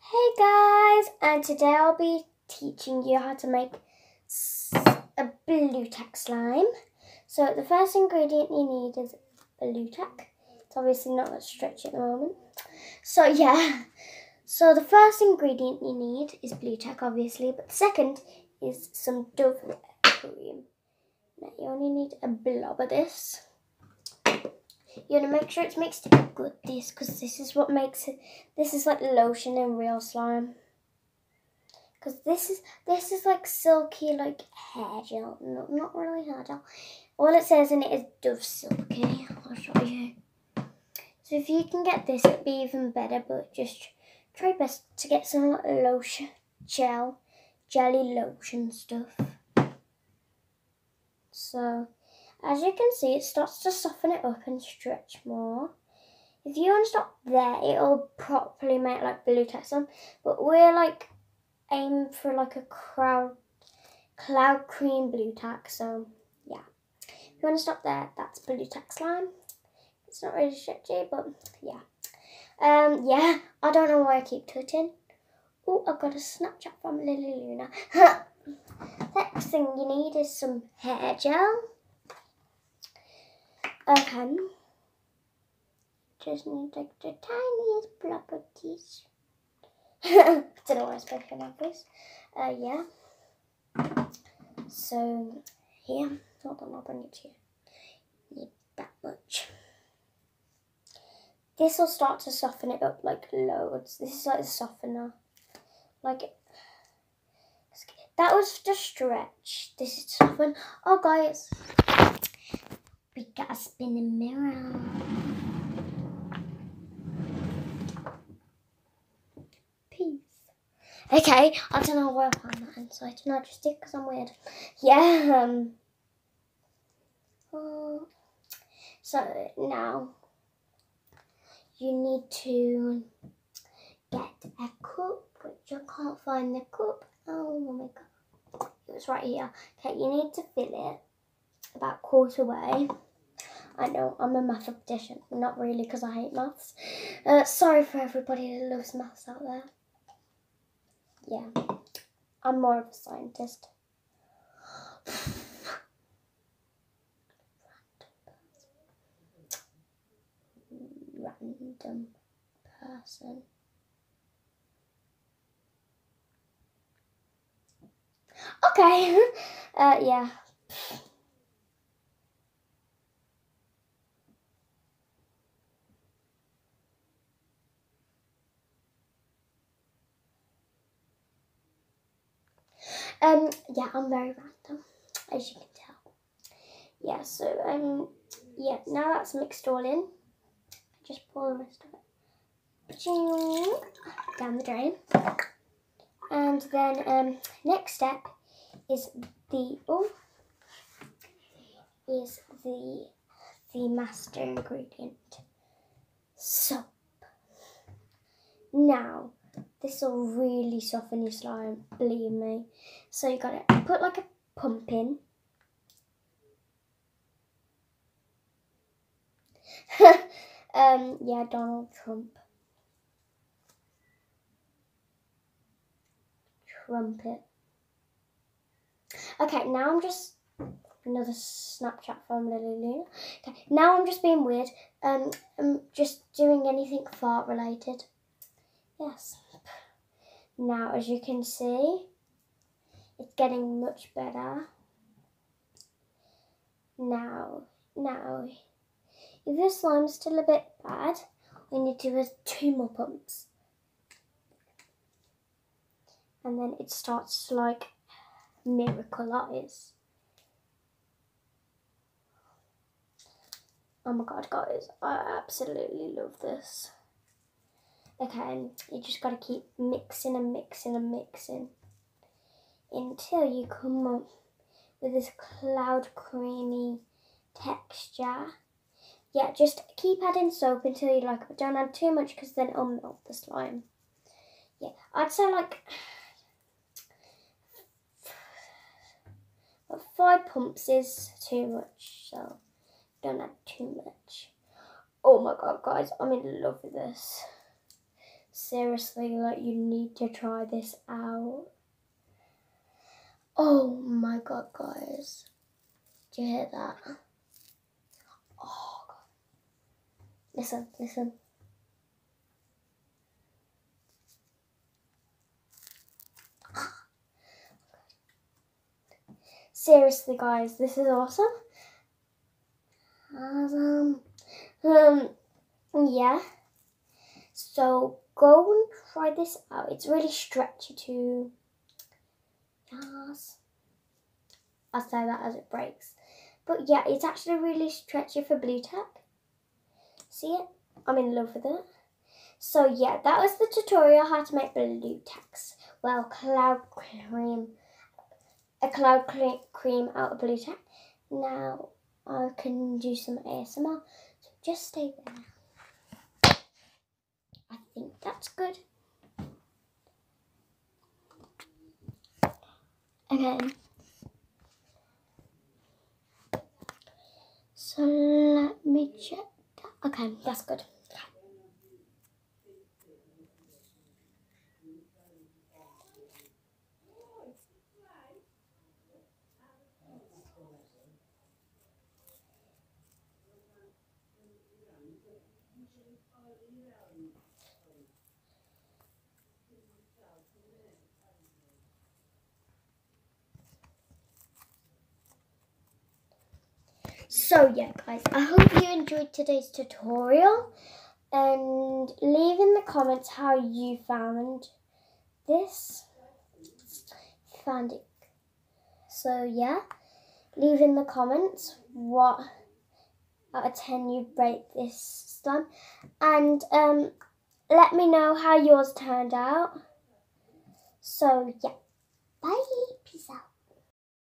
Hey guys, and today I'll be teaching you how to make a blue tack slime. So the first ingredient you need is blue tack. It's obviously not that stretchy at the moment. So the first ingredient you need is blue tack, obviously, but the second is some Dove cream. Now you only need a blob of this. You want to make sure it's mixed good, because this is what makes it. This is like lotion and real slime. Because this is like silky, like hair gel. No, not really hair gel. All it says in it is Dove Silky. I'll show you. So if you can get this, it'd be even better. But just try best to get some like lotion, jelly lotion stuff. So as you can see, it starts to soften it up and stretch more. If you want to stop there, it'll properly make like blue tack slime. But we're like aim for like a cloud cream blue tack. So yeah, if you want to stop there, that's blue tack slime. It's not really stretchy, but yeah. Yeah, I don't know why I keep touching. Oh, I got a Snapchat from Lily Luna. Next thing you need is some hair gel. Okay, just need like the tiniest blob of this. I don't know why I spoke like this. Yeah. So here, hold on, I'll bring it to you. Need that much. This will start to soften it up like loads. This is like a softener. Like that was the stretch. This is soften. Oh guys, we got a spinning mirror. Peace. Okay, I don't know where I found that inside. No, just did because I'm weird. Yeah. So now you need to get a cup, which I can't find the cup. Oh my god, it was right here. Okay, you need to fill it about quarter way. I know, I'm a mathematician. Not really, because I hate maths. Sorry for everybody that loves maths out there. Yeah, I'm more of a scientist. Random person. Okay, yeah. Yeah, I'm very random, as you can tell. Yeah, so, yeah, now that's mixed all in, just pour the rest of it down the drain. And then, next step is the master ingredient, soap. Now, this will really soften your slime, believe me. So you gotta put like a pump in. Yeah, Donald Trump. Trumpet. Okay, now I'm just another Snapchat from Lily Luna. Okay, now I'm just being weird. I'm just doing anything fart related. Yes. Now, as you can see, it's getting much better. Now, if your slime's still a bit bad, we need to do 2 more pumps. And then it starts like miracle eyes. Oh my god, guys, I absolutely love this. Okay, you just gotta keep mixing and mixing and mixing until you come up with this cloud creamy texture. Yeah, just keep adding soap until you like it, but don't add too much because then it'll melt the slime. Yeah, I'd say like 5 pumps is too much, so don't add too much. Oh my god, guys, I'm in love with this. Seriously, like, you need to try this out. Oh my god, guys. Do you hear that? Oh god. Listen, listen. Seriously, guys, this is awesome. Yeah. So go and try this out. It's really stretchy too. Yes. I'll say that as it breaks. But yeah, it's actually really stretchy for blue tack. See it? I'm in love with it. So yeah, that was the tutorial how to make blue tacks. Well, a cloud cream out of blue tack. Now I can do some ASMR. So just stay there. I think that's good. Okay. So let me check that. Okay, that's good. So yeah, guys, I hope you enjoyed today's tutorial, and leave in the comments how you found this. Found it. So yeah, leave in the comments what out of 10 you rate this slime, and let me know how yours turned out. So yeah.